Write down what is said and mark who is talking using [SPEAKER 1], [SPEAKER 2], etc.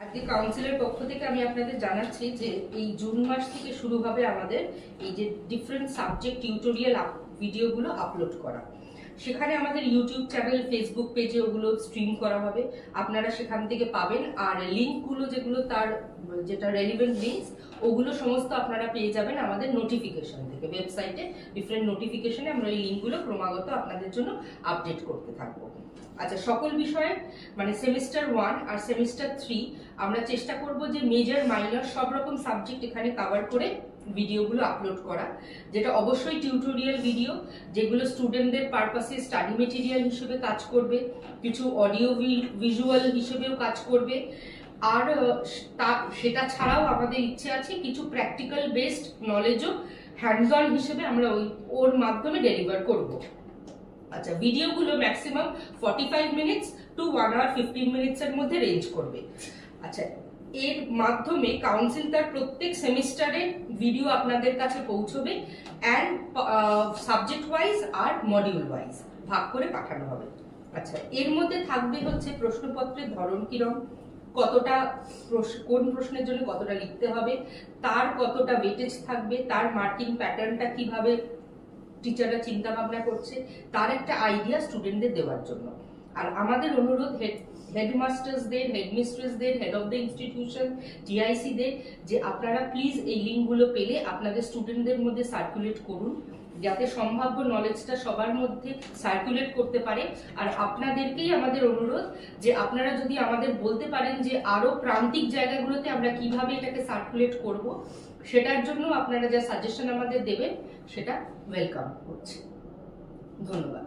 [SPEAKER 1] আজকে কাউন্সিলের পক্ষ থেকে আমি আপনাদের জানাচ্ছি যে এই জুন মাস থেকে শুরু হবে আমাদের এই যে ডিফারেন্ট সাবজেক্ট টিউটোরিয়াল ভিডিওগুলো আপলোড করা। সেখানে আমাদের ইউটিউব চ্যানেল, ফেসবুক পেজে ওগুলো স্ট্রিম করা হবে, আপনারা সেখান থেকে পাবেন। আর লিঙ্কগুলো যেগুলো তার যেটা রেলিভেন্ট লিঙ্কস ওগুলো সমস্ত আপনারা পেয়ে যাবেন আমাদের নোটিফিকেশন থেকে। ওয়েবসাইটে ডিফারেন্ট নোটিফিকেশনে আমরা এই লিঙ্কগুলো ক্রমাগত আপনাদের জন্য আপডেট করতে থাকবো। আচ্ছা, সকল বিষয়ে মানে সেমিস্টার 1 আর সেমিস্টার 3 আমরা চেষ্টা করব যে মেজর মাইনর সব রকম সাবজেক্ট এখানে কভার করে ভিডিওগুলো আপলোড করা, যেটা অবশ্যই টিউটোরিয়াল ভিডিও, যেগুলো স্টুডেন্টদের পারপাসে স্টাডি মেটেরিয়াল হিসেবে কাজ করবে, কিছু অডিও ভিজুয়াল হিসেবেও কাজ করবে। আর সেটা ছাড়াও আমাদের ইচ্ছে আছে কিছু প্র্যাকটিক্যাল বেসড নলেজও হ্যান্ডস অন হিসেবে আমরা ওর মাধ্যমে ডেলিভার করব। আচ্ছা, ভিডিওগুলো maximum 45 minutes to 1 hour 15 minutes এর মধ্যে রেঞ্জ করবে। আচ্ছা, এর মাধ্যমে কাউন্সিল তার প্রত্যেক সেমিস্টারে ভিডিও আপনাদের কাছে পৌঁছবে অ্যান্ড সাবজেক্ট ওয়াইজ আর মডিউল ওয়াইজ ভাগ করে পাঠানো হবে। আচ্ছা, এর মধ্যে থাকবে হচ্ছে প্রশ্নপত্রের ধরন কিরকম, কতটা কোন প্রশ্নের জন্য কতটা লিখতে হবে, তার কতটা ওয়েটেজ থাকবে, তার মার্কিং প্যাটার্নটা কিভাবে টিচাররা চিন্তা ভাবনা করছে, তার একটা আইডিয়া স্টুডেন্টদের দেওয়ার জন্য। আর আমাদের অনুরোধ হেডমাস্টার্সদের, হেডমিস্ট্রেসদের, হেড অফ দ্য ইনস্টিটিউশন, টিআইসিদের যে আপনারা প্লিজ এই লিঙ্কগুলো পেলে আপনাদের স্টুডেন্টদের মধ্যে সার্কুলেট করুন, যাতে সম্ভাব্য নলেজটা সবার মধ্যে সার্কুলেট করতে পারে। আর আপনাদেরকেই আমাদের অনুরোধ যে আপনারা যদি আমাদের বলতে পারেন যে আরো প্রান্তিক জায়গাগুলোতে আমরা কিভাবে এটাকে সার্কুলেট করব, সেটার জন্য আপনারা যা সাজেশন আমাদের দেবেন সেটা ওয়েলকাম করছি। ধন্যবাদ।